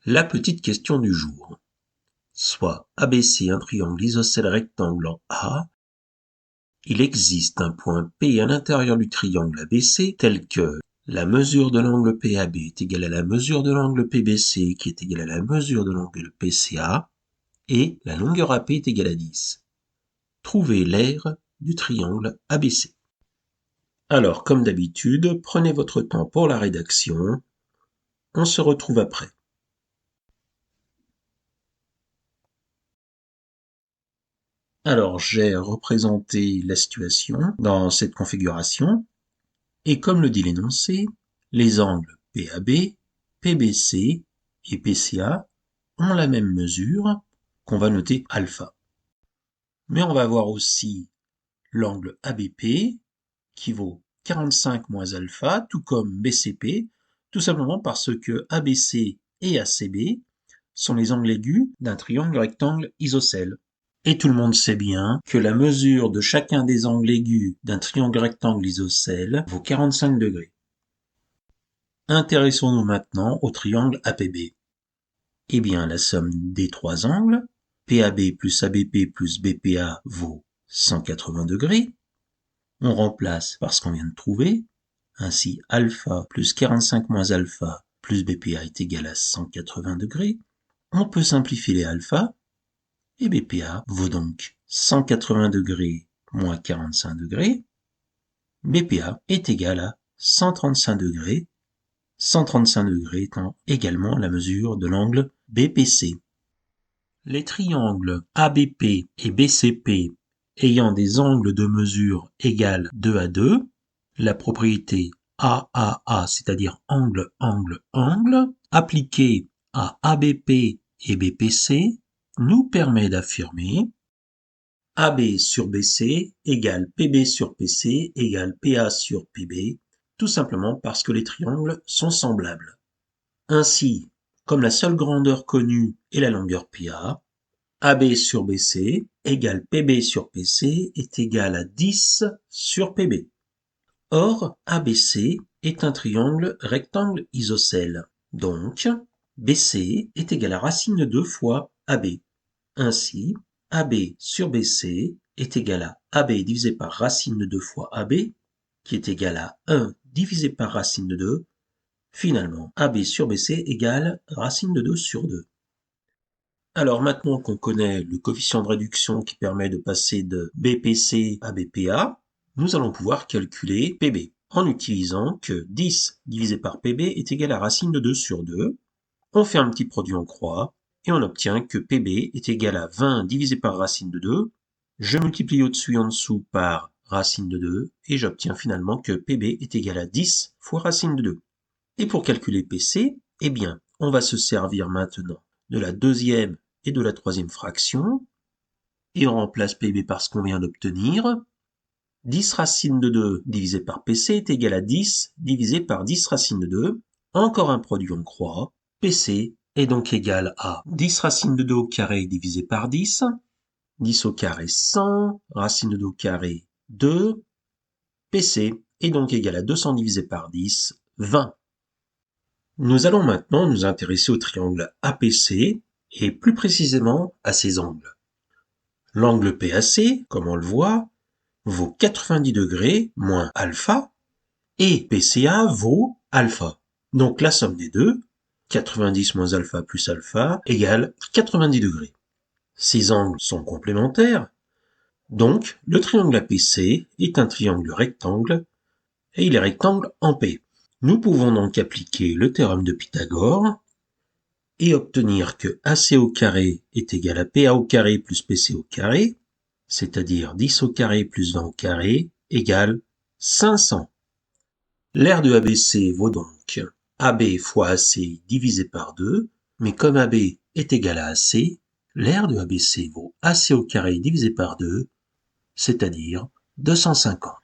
La petite question du jour. Soit ABC un triangle isocèle rectangle en A, il existe un point P à l'intérieur du triangle ABC tel que la mesure de l'angle PAB est égale à la mesure de l'angle PBC qui est égale à la mesure de l'angle PCA et la longueur AP est égale à 10. Trouvez l'aire du triangle ABC. Alors, comme d'habitude, prenez votre temps pour la rédaction. On se retrouve après. Alors, j'ai représenté la situation dans cette configuration, et comme le dit l'énoncé, les angles PAB, PBC et PCA ont la même mesure, qu'on va noter alpha. Mais on va voir aussi l'angle ABP, qui vaut 45 moins alpha, tout comme BCP, tout simplement parce que ABC et ACB sont les angles aigus d'un triangle rectangle isocèle. Et tout le monde sait bien que la mesure de chacun des angles aigus d'un triangle rectangle isocèle vaut 45 degrés. Intéressons-nous maintenant au triangle APB. Eh bien, la somme des trois angles, PAB plus ABP plus BPA vaut 180 degrés. On remplace par ce qu'on vient de trouver. Ainsi, alpha plus 45 moins alpha plus BPA est égal à 180 degrés. On peut simplifier les alpha. Et BPA vaut donc 180 degrés moins 45 degrés. BPA est égal à 135 degrés, 135 degrés étant également la mesure de l'angle BPC. Les triangles ABP et BCP ayant des angles de mesure égales 2 à 2, la propriété AAA, c'est-à-dire angle, angle, angle, appliquée à ABP et BPC, nous permet d'affirmer AB sur BC égale PB sur PC égale PA sur PB, tout simplement parce que les triangles sont semblables. Ainsi, comme la seule grandeur connue est la longueur PA, AB sur BC égale PB sur PC est égal à 10 sur PB. Or, ABC est un triangle rectangle isocèle, donc BC est égal à racine de 2 fois AB. Ainsi, AB sur BC est égal à AB divisé par racine de 2 fois AB, qui est égal à 1 divisé par racine de 2. Finalement, AB sur BC égale racine de 2 sur 2. Alors maintenant qu'on connaît le coefficient de réduction qui permet de passer de BPC à BPA, nous allons pouvoir calculer PB en utilisant que 10 divisé par PB est égal à racine de 2 sur 2. On fait un petit produit en croix et on obtient que PB est égal à 20 divisé par racine de 2. Je multiplie au-dessus et en dessous par racine de 2 et j'obtiens finalement que PB est égal à 10 fois racine de 2. Et pour calculer PC, eh bien, on va se servir maintenant de la deuxième et de la troisième fraction, et on remplace PB par ce qu'on vient d'obtenir. 10 racine de 2 divisé par PC est égal à 10 divisé par 10 racine de 2. Encore un produit en croix. PC est donc égal à 10 racine de 2 au carré divisé par 10. 10 au carré 100, racine de 2 au carré 2. PC est donc égal à 200 divisé par 10, 20. Nous allons maintenant nous intéresser au triangle APC et plus précisément à ses angles. L'angle PAC, comme on le voit, vaut 90 degrés moins alpha et PCA vaut alpha. Donc la somme des deux, 90 moins alpha plus alpha, égale 90 degrés. Ces angles sont complémentaires, donc le triangle APC est un triangle rectangle et il est rectangle en P. Nous pouvons donc appliquer le théorème de Pythagore et obtenir que AC au carré est égal à PA au carré plus PC au carré, c'est-à-dire 10 au carré plus 20 au carré, égale 500. L'aire de ABC vaut donc AB fois AC divisé par 2, mais comme AB est égal à AC, l'aire de ABC vaut AC au carré divisé par 2, c'est-à-dire 250.